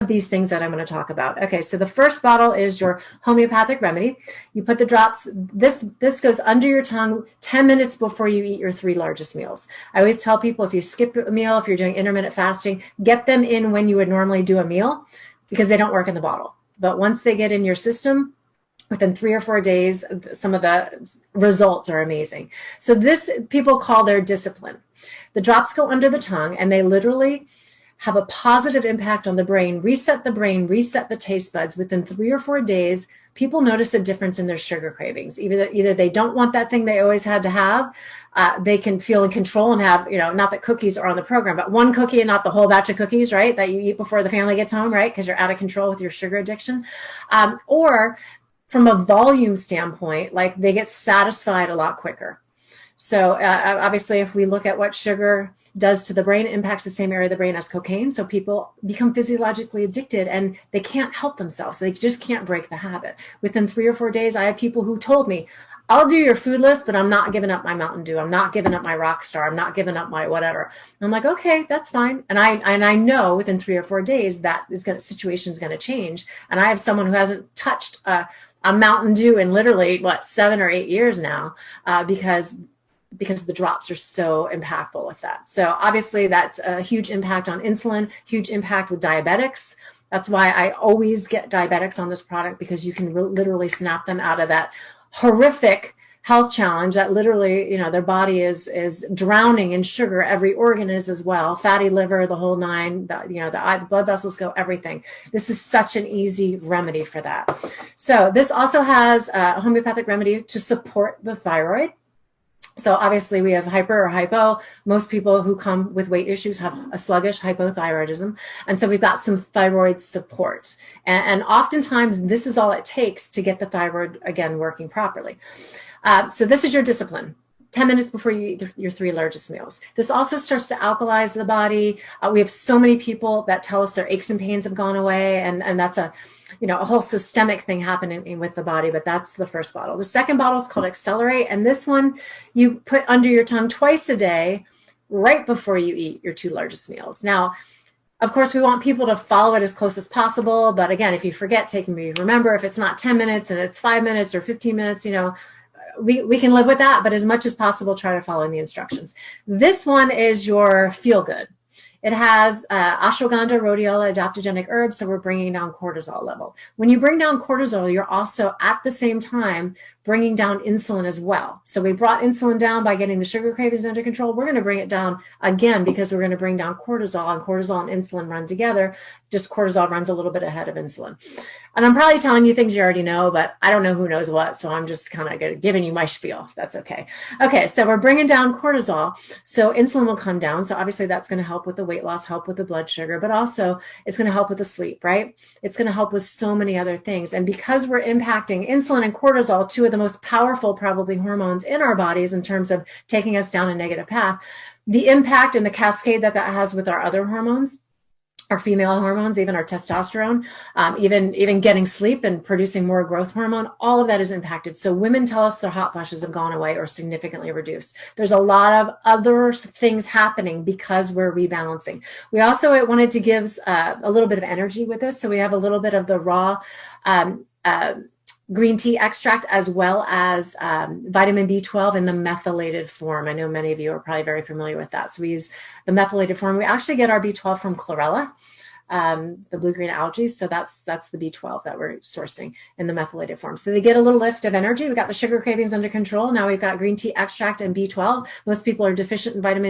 these things that I'm going to talk about. Okay, so the first bottle is your homeopathic remedy. You put the drops, this goes under your tongue 10 minutes before you eat your 3 largest meals. I always tell people, if you skip a meal, if you're doing intermittent fasting, get them in when you would normally do a meal, because they don't work in the bottle. But once they get in your system, within 3 or 4 days, some of the results are amazing. So this, people call their discipline. The drops go under the tongue, and they literally have a positive impact on the brain, reset the taste buds. Within 3 or 4 days, people notice a difference in their sugar cravings. Either they don't want that thing they always had to have, they can feel in control and have, not that cookies are on the program, but one cookie and not the whole batch of cookies, right? That you eat before the family gets home, right? Because you're out of control with your sugar addiction. Or from a volume standpoint, like they get satisfied a lot quicker. So obviously, if we look at what sugar does to the brain, it impacts the same area of the brain as cocaine. So people become physiologically addicted and they can't help themselves. They just can't break the habit. Within 3 or 4 days, I had people who told me, I'll do your food list, but I'm not giving up my Mountain Dew. I'm not giving up my Rockstar. I'm not giving up my whatever. I'm like, okay, that's fine. And I know within 3 or 4 days that situation is going to change. And I have someone who hasn't touched a Mountain Dew in literally 7 or 8 years now, because the drops are so impactful with that. So obviously that's a huge impact on insulin, huge impact with diabetics. That's why I always get diabetics on this product, because you can literally snap them out of that horrific health challenge that literally, their body is drowning in sugar. Every organ is as well. Fatty liver, the whole nine, the eye, the blood vessels go, everything. This is such an easy remedy for that. So this also has a homeopathic remedy to support the thyroid. So obviously we have hyper or hypo. Most people who come with weight issues have a sluggish hypothyroidism. And so we've got some thyroid support. And oftentimes this is all it takes to get the thyroid, again, working properly. So this is your discipline. 10 minutes before you eat your 3 largest meals. This also starts to alkalize the body. We have so many people that tell us their aches and pains have gone away. And that's a whole systemic thing happening with the body, but that's the first bottle. The second bottle is called Accelerate. And this one you put under your tongue twice a day, right before you eat your 2 largest meals. Now, of course, we want people to follow it as close as possible. But again, if you forget, remember, if it's not 10 minutes and it's 5 minutes or 15 minutes, we can live with that, but as much as possible, try to follow the instructions. This one is your feel good. It has ashwagandha, rhodiola, adaptogenic herbs, so we're bringing down cortisol level. When you bring down cortisol, you're also at the same time bringing down insulin as well. So we brought insulin down by getting the sugar cravings under control. We're going to bring it down again because we're going to bring down cortisol, and cortisol and insulin run together. Just cortisol runs a little bit ahead of insulin. And I'm probably telling you things you already know, but I don't know who knows what. So I'm just kind of giving you my spiel. That's okay. Okay, so we're bringing down cortisol. So insulin will come down. So obviously that's going to help with the weight loss, help with the blood sugar, but also it's going to help with the sleep, right? It's going to help with so many other things. And because we're impacting insulin and cortisol, 2 of the most powerful probably hormones in our bodies in terms of taking us down a negative path, the impact and the cascade that has with our other hormones, our female hormones, even our testosterone, even getting sleep and producing more growth hormone, all of that is impacted. So women tell us their hot flashes have gone away or significantly reduced. There's a lot of other things happening because we're rebalancing. We also wanted to give a little bit of energy with this. So we have a little bit of the raw green tea extract, as well as vitamin B12 in the methylated form. I know many of you are probably very familiar with that. So we use the methylated form. We actually get our B12 from Chlorella, the blue-green algae. So that's the B12 that we're sourcing in the methylated form. So they get a little lift of energy. We got the sugar cravings under control. Now we've got green tea extract and B12. Most people are deficient in vitamin